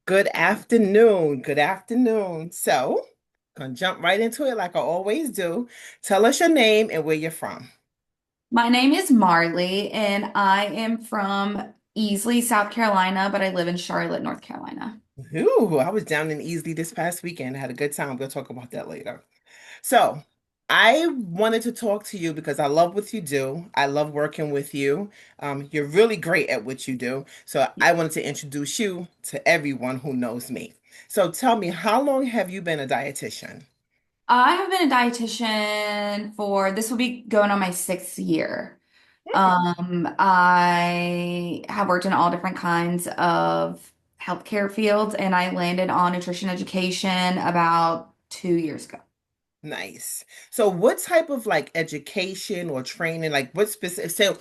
Good afternoon. Good afternoon. Gonna jump right into it like I always do. Tell us your name and where you're from. My name is Marley, and I am from Easley, South Carolina, but I live in Charlotte, North Carolina. Ooh, I was down in Easley this past weekend. I had a good time. We'll talk about that later. So, I wanted to talk to you because I love what you do. I love working with you. You're really great at what you do. So, I wanted to introduce you to everyone who knows me. So, tell me, how long have you been a dietitian? I have been a dietitian for this will be going on my sixth year. I have worked in all different kinds of healthcare fields, and I landed on nutrition education about 2 years ago. Nice. So what type of like education or training, like what specific, so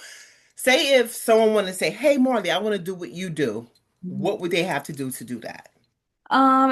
say if someone wanted to say, hey Marley, I want to do what you do, what would they have to do that?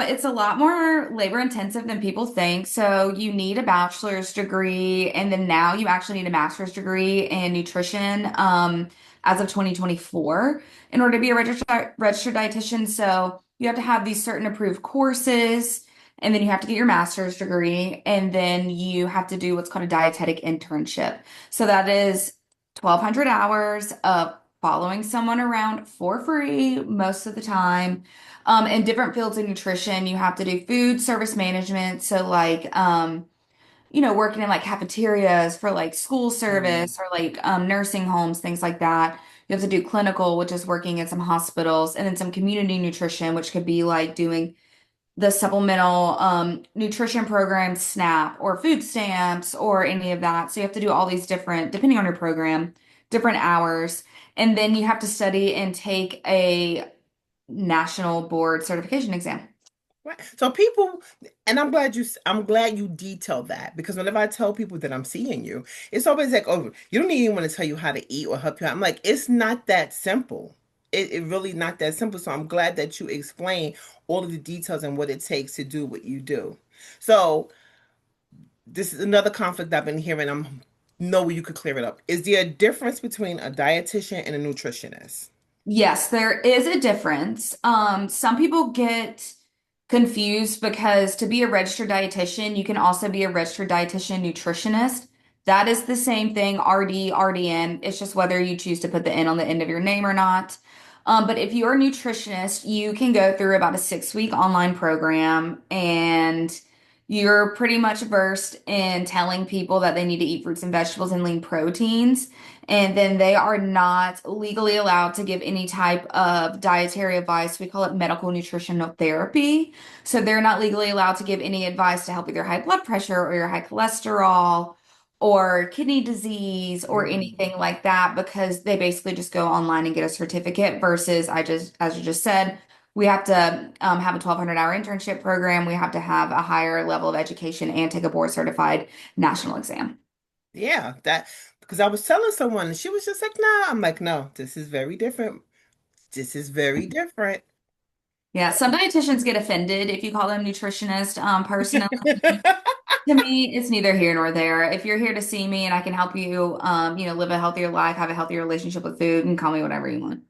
It's a lot more labor intensive than people think. So you need a bachelor's degree, and then now you actually need a master's degree in nutrition, as of 2024 in order to be a registered dietitian. So you have to have these certain approved courses, and then you have to get your master's degree, and then you have to do what's called a dietetic internship. So that is 1,200 hours of following someone around for free most of the time in different fields of nutrition. You have to do food service management. So working in like cafeterias for like school Mm, service or like nursing homes, things like that. You have to do clinical, which is working in some hospitals, and then some community nutrition, which could be like doing the supplemental nutrition program, SNAP, or food stamps, or any of that. So you have to do all these different, depending on your program, different hours. And then you have to study and take a national board certification exam. right. So people, and I'm glad you detailed that because whenever I tell people that I'm seeing you, it's always like, oh, you don't even want to tell you how to eat or help you out. I'm like, it's not that simple. It really not that simple. So I'm glad that you explain all of the details and what it takes to do what you do. So this is another conflict I've been hearing. I'm know you could clear it up. Is there a difference between a dietitian and a nutritionist? Yes, there is a difference. Some people get confused because to be a registered dietitian, you can also be a registered dietitian nutritionist. That is the same thing, RD, RDN. It's just whether you choose to put the N on the end of your name or not. But if you're a nutritionist, you can go through about a 6 week online program, and you're pretty much versed in telling people that they need to eat fruits and vegetables and lean proteins. And then they are not legally allowed to give any type of dietary advice. We call it medical nutritional therapy. So they're not legally allowed to give any advice to help with your high blood pressure or your high cholesterol or kidney disease or Mm. anything like that, because they basically just go online and get a certificate versus as you just said, we have to have a 1,200 hour internship program. We have to have a higher level of education and take a board certified national exam. Yeah, that because I was telling someone and she was just like, nah. I'm like, no, this is very different. This is very different. Yeah, some dietitians get offended if you call them nutritionist. Personally, to me, it's neither here nor there. If you're here to see me and I can help you, live a healthier life, have a healthier relationship with food, and call me whatever you want.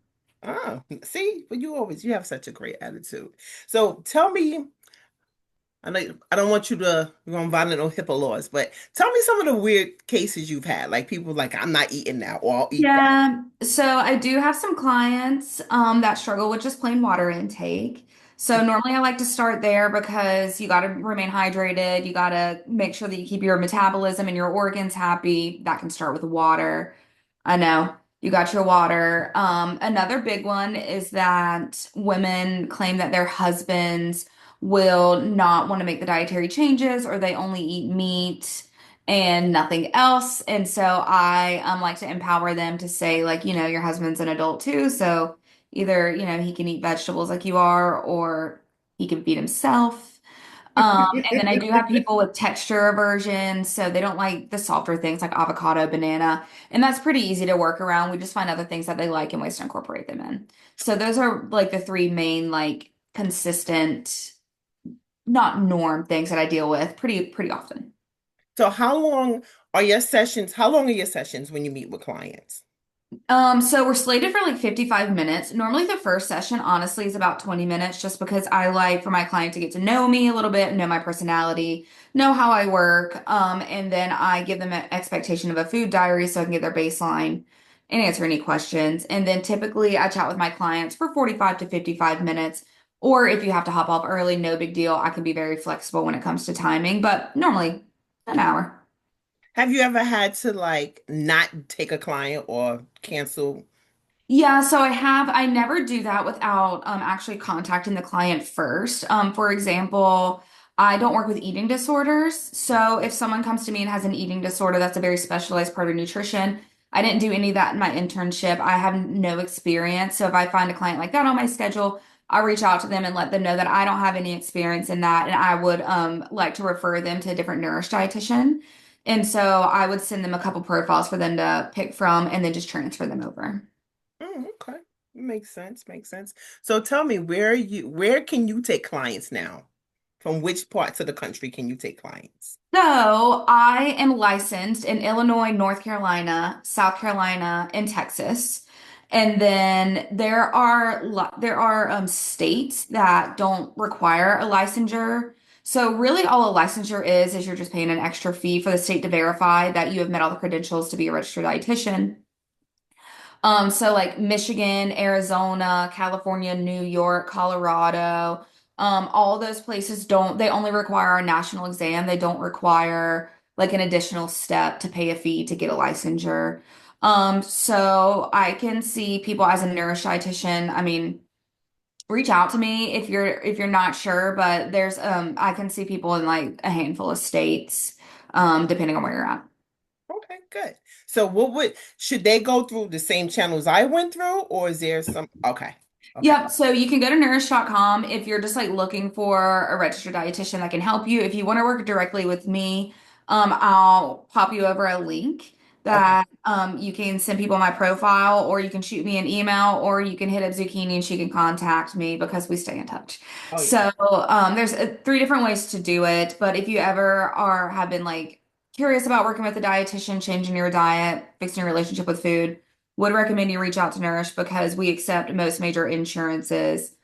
Oh, see, but you have such a great attitude. So tell me, I don't want you to go on violate no HIPAA laws, but tell me some of the weird cases you've had. Like people like, I'm not eating that or I'll eat that. Yeah, so I do have some clients that struggle with just plain water intake. So normally I like to start there because you got to remain hydrated. You got to make sure that you keep your metabolism and your organs happy. That can start with water. I know you got your water. Another big one is that women claim that their husbands will not want to make the dietary changes, or they only eat meat and nothing else. And so I like to empower them to say, like, your husband's an adult too. So either, he can eat vegetables like you are, or he can feed himself. And then I do have people with texture aversion, so they don't like the softer things like avocado, banana, and that's pretty easy to work around. We just find other things that they like and ways to incorporate them in. So those are like the three main, like, consistent, not norm things that I deal with pretty often. So how long are your sessions? How long are your sessions when you meet with clients? So we're slated for like 55 minutes. Normally the first session, honestly, is about 20 minutes just because I like for my client to get to know me a little bit, know my personality, know how I work. And then I give them an expectation of a food diary so I can get their baseline and answer any questions. And then typically I chat with my clients for 45 to 55 minutes. Or if you have to hop off early, no big deal. I can be very flexible when it comes to timing, but normally an hour. Have you ever had to like not take a client or cancel? Yeah, so I never do that without actually contacting the client first. For example, I don't work with eating disorders. So if someone comes to me and has an eating disorder, that's a very specialized part of nutrition. I didn't do any of that in my internship. I have no experience. So if I find a client like that on my schedule, I reach out to them and let them know that I don't have any experience in that, and I would like to refer them to a different nourish dietitian. And so I would send them a couple profiles for them to pick from and then just transfer them over. Okay. Makes sense. Makes sense. So tell me, where can you take clients now? From which parts of the country can you take clients? So I am licensed in Illinois, North Carolina, South Carolina, and Texas. And then there are states that don't require a licensure. So really all a licensure is you're just paying an extra fee for the state to verify that you have met all the credentials to be a registered dietitian. So like Michigan, Arizona, California, New York, Colorado, all those places they only require a national exam. They don't require like an additional step to pay a fee to get a licensure. So I can see people as a nurse dietitian. I mean, reach out to me if you're not sure, but I can see people in like a handful of states, depending on where you're at. Okay, good. So should they go through the same channels I went through, or is there some okay. Okay. Yep. So you can go to nourish.com if you're just like looking for a registered dietitian that can help you. If you want to work directly with me, I'll pop you over a link Okay. that you can send people my profile, or you can shoot me an email, or you can hit up Zucchini and she can contact me because we stay in touch. Oh yeah. So there's three different ways to do it. But if you ever have been like curious about working with a dietitian, changing your diet, fixing your relationship with food, would recommend you reach out to Nourish because we accept most major insurances.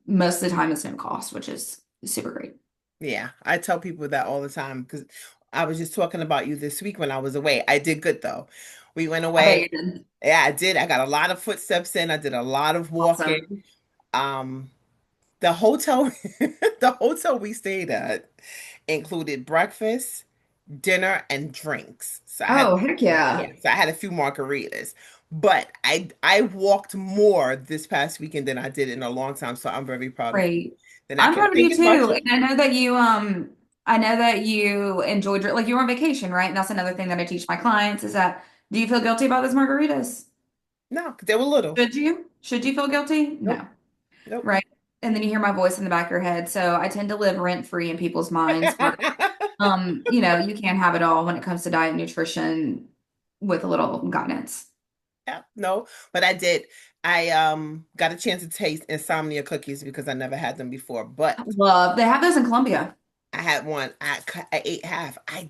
Most of the time, it's no cost, which is super great. Yeah. I tell people that all the time because I was just talking about you this week when I was away. I did good though. We went I bet away. you did. Yeah, I did. I got a lot of footsteps in. I did a lot of walking. Awesome. Um, the hotel, the hotel we stayed at included breakfast, dinner, and drinks. So I had, Oh, heck yeah. yeah, so I had a few margaritas. But I walked more this past weekend than I did in a long time. So I'm very proud of you. Great. Then I I'm can proud of think you about too. you. And I know that you enjoyed like you were on vacation, right? And that's another thing that I teach my clients is that do you feel guilty about those margaritas? No, 'cause they were little. Should you? Should you feel guilty? Nope, No. nope. Right. And then you hear my voice in the back of your head. So I tend to live rent free in people's minds, but you can't have it all when it comes to diet and nutrition with a little guidance. Yeah, no, but I did. I got a chance to taste insomnia cookies because I never had them before. But Love. They have those in Colombia. I had one. I ate half. I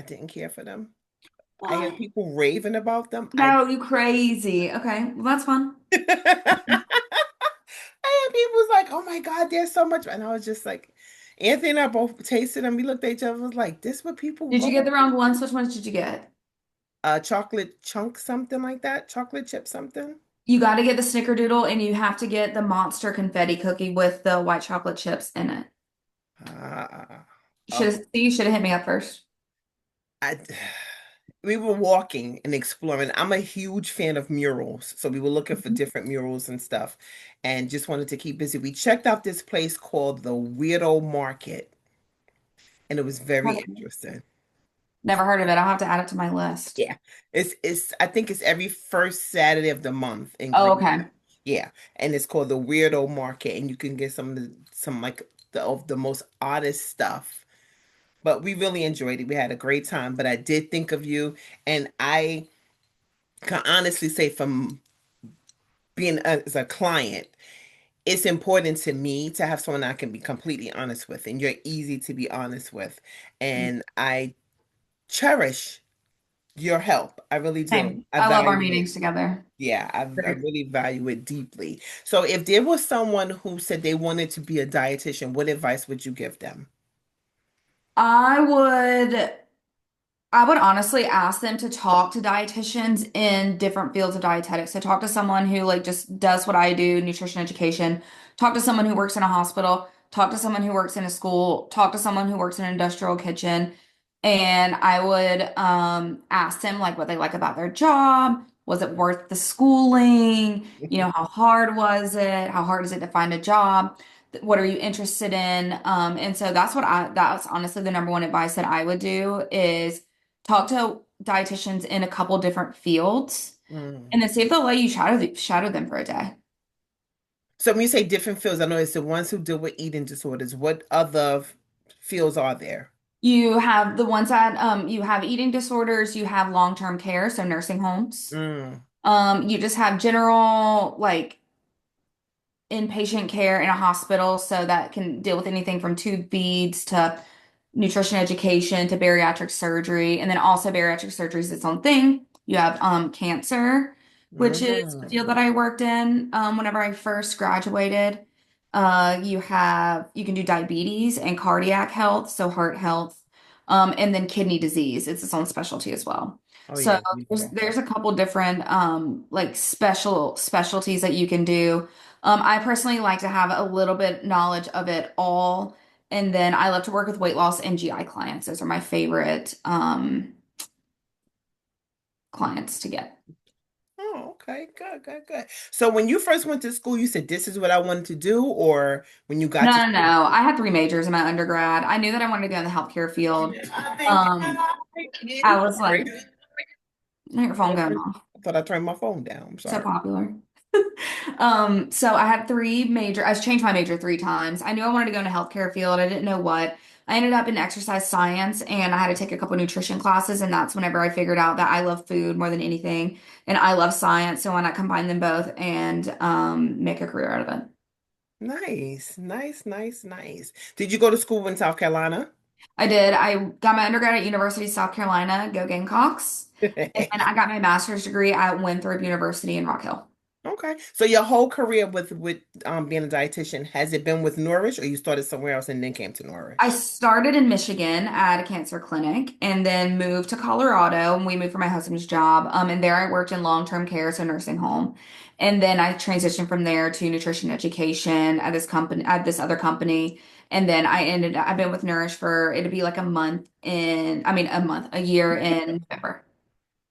didn't care for them. I hear What? people raving about them. No, you crazy. Okay. Well, that's fun. I hear people was like, "Oh my God, there's so much," and I was just like, Anthony and I both tasted them. We looked at each other, was like, "This what people Did you get go?" the wrong ones? Which ones did you get? Chocolate chunk, something like that. Chocolate chip, something. You got to get the snickerdoodle and you have to get the monster confetti cookie with the white chocolate chips in it. Uh, Should okay. have, you should have hit me up first. I we were walking and exploring. I'm a huge fan of murals, so we were looking for Mhm. different murals and stuff, and just wanted to keep busy. We checked out this place called the Weirdo Market, and it was very interesting. Never heard of it. I'll have to add it to my list. Yeah, it's I think it's every first Saturday of the month in Oh, Green. okay. Yeah, and it's called the Weirdo Market, and you can get some like the most oddest stuff. But we really enjoyed it. We had a great time. But I did think of you, and I can honestly say from being as a client, it's important to me to have someone I can be completely honest with, and you're easy to be honest with. And I cherish Your help. I really do. Same. I I love our value it. meetings together. Yeah, I Great. really value it deeply. So if there was someone who said they wanted to be a dietitian, what advice would you give them? I would I would honestly ask them to talk to dietitians in different fields of dietetics. So talk to someone who like just does what I do, nutrition education. Talk to someone who works in a hospital. Talk to someone who works in a school. Talk to someone who works in an industrial kitchen. And I would ask them like what they like about their job. Was it worth the schooling? You know, how hard was it? How hard is it to find a job? What are you interested in? And so that's honestly the number one advice that I would do is talk to dietitians in a couple different fields Mm. and then see if they'll let you shadow them for a day. So when you say different fields, I know it's the ones who deal with eating disorders. What other fields are there? You have the ones that you have eating disorders, you have long-term care, so nursing homes. Mm. You just have general like inpatient care in a hospital, so that can deal with anything from tube feeds to nutrition education to bariatric surgery. And then also bariatric surgery is its own thing. You have cancer, which is a field Mm. that I worked in whenever I first graduated. You can do diabetes and cardiac health, so heart health, and then kidney disease. It's its own specialty as well. Oh So yeah, we do there's that. a couple different like specialties that you can do. I personally like to have a little bit knowledge of it all. And then I love to work with weight loss and GI clients. Those are my favorite clients to get. Oh, okay. Good, good, good. So when you first went to school, you said this is what I wanted to do, or when you got No, to no, school? no. I had three majors in my undergrad. I knew that I wanted to go in the healthcare field. Um, I was like, Sorry. your phone going off. I thought I turned my phone down. I'm So sorry. popular. So I had I changed my major three times. I knew I wanted to go into healthcare field. I didn't know what. I ended up in exercise science and I had to take a couple nutrition classes. And that's whenever I figured out that I love food more than anything. And I love science. So why not combine them both and make a career out of it? Nice, nice, nice, nice. Did you go to school in South Carolina? I did. I got my undergrad at University of South Carolina, go Gamecocks. And I got my master's degree at Winthrop University in Rock Hill. Okay. So your whole career with being a dietitian, has it been with Nourish or you started somewhere else and then came to I Nourish? started in Michigan at a cancer clinic and then moved to Colorado and we moved for my husband's job. And there I worked in long-term care, so nursing home. And then I transitioned from there to nutrition education at this other company. And then I've been with Nourish for, it'll be like a year in November.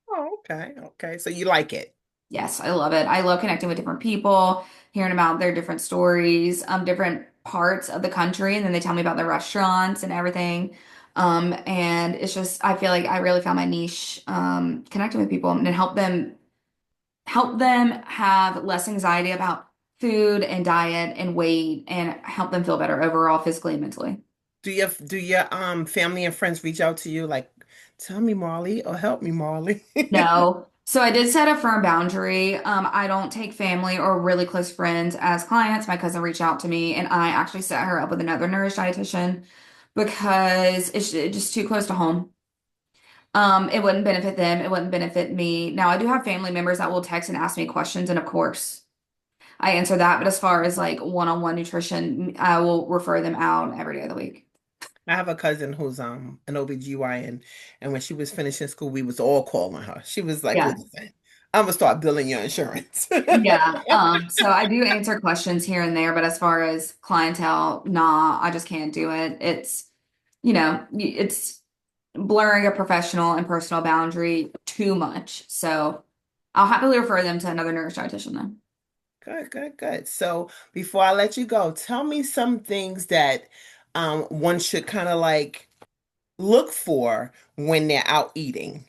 Oh, okay. Okay. So you like it. Yes, I love it. I love connecting with different people, hearing about their different stories, different parts of the country, and then they tell me about their restaurants and everything. And it's just I feel like I really found my niche, connecting with people and help them have less anxiety about food and diet and weight and help them feel better overall, physically and mentally. Do your family and friends reach out to you like, tell me Marley or help me Marley? No. So I did set a firm boundary. I don't take family or really close friends as clients. My cousin reached out to me and I actually set her up with another nurse dietitian because it's just too close to home. It wouldn't benefit them. It wouldn't benefit me. Now I do have family members that will text and ask me questions, and of course I answer that. But as far as like one-on-one nutrition, I will refer them out every day of the week. I have a cousin who's an OBGYN, and when she was finishing school, we was all calling her. She was like, Yeah. listen, I'm gonna start billing your insurance. Yeah. So I do answer questions here and there, but as far as clientele, nah, I just can't do it. It's blurring a professional and personal boundary too much. So I'll happily refer them to another nurse dietitian then. Good, good, good. So before I let you go, tell me some things that one should kind of like look for when they're out eating.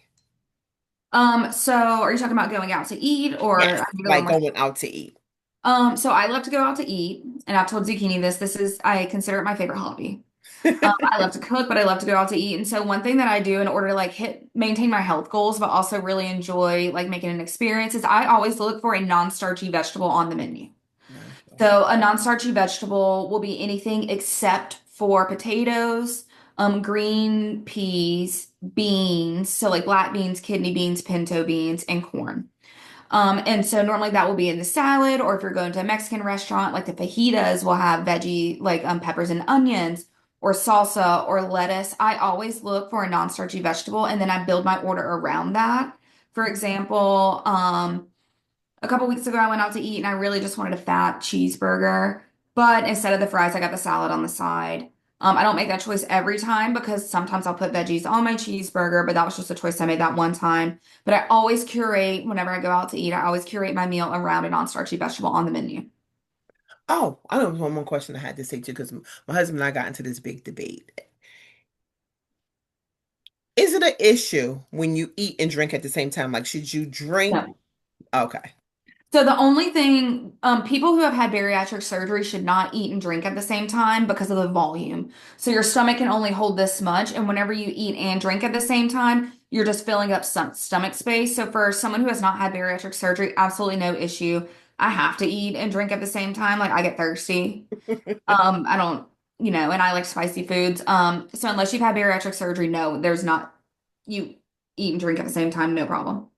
So are you talking about going out to eat or Yes, I need a little like more? going out to eat. So I love to go out to eat, and I've told Zucchini this. I consider it my favorite hobby. I love to cook, but I love to go out to eat. And so one thing that I do in order to like maintain my health goals, but also really enjoy like making an experience is I always look for a non-starchy vegetable on the menu. Non-starch. So a non-starchy vegetable will be anything except for potatoes, green peas, beans, so like black beans, kidney beans, pinto beans, and corn. And so normally that will be in the salad, or if you're going to a Mexican restaurant, like the fajitas will have veggie, like peppers and onions, or salsa or lettuce. I always look for a non-starchy vegetable and then I build my order around that. For example, a couple weeks ago I went out to eat and I really just wanted a fat cheeseburger, but instead of the fries, I got the salad on the side. I don't make that choice every time because sometimes I'll put veggies on my cheeseburger, but that was just a choice I made that one time. But I always curate, whenever I go out to eat, I always curate my meal around a non-starchy vegetable on the menu. Oh, I know one more question I had to say too, because my husband and I got into this big debate. Is it an issue when you eat and drink at the same time? Like, should you drink? No. Okay. So the only thing, people who have had bariatric surgery should not eat and drink at the same time because of the volume. So your stomach can only hold this much, and whenever you eat and drink at the same time, you're just filling up some stomach space. So for someone who has not had bariatric surgery, absolutely no issue. I have to eat and drink at the same time. Like I get thirsty. I don't, and I like spicy foods. So unless you've had bariatric surgery, no, there's not. You eat and drink at the same time, no problem.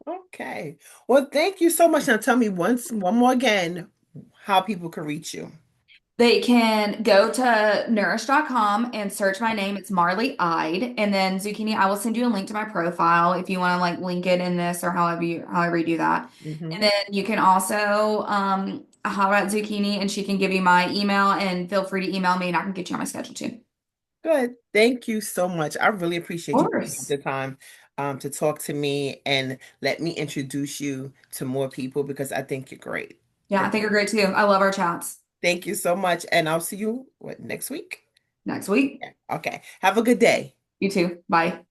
Okay. Well, thank you so much. Now tell me one more again, how people can reach you. They can go to nourish.com and search my name. It's Marley Ide. And then zucchini, I will send you a link to my profile if you want to like link it in this or however you do that. And Hmm. then you can also holler at zucchini and she can give you my email and feel free to email me and I can get you on my schedule too. Good. Thank you so much. I really appreciate Of you taking course. the time to talk to me and let me introduce you to more people because I think you're great. Yeah, I think you're great too. I love our chats. Thank you so much. And I'll see you, what, next week? Next week. Yeah. Okay. Have a good day. You too. Bye.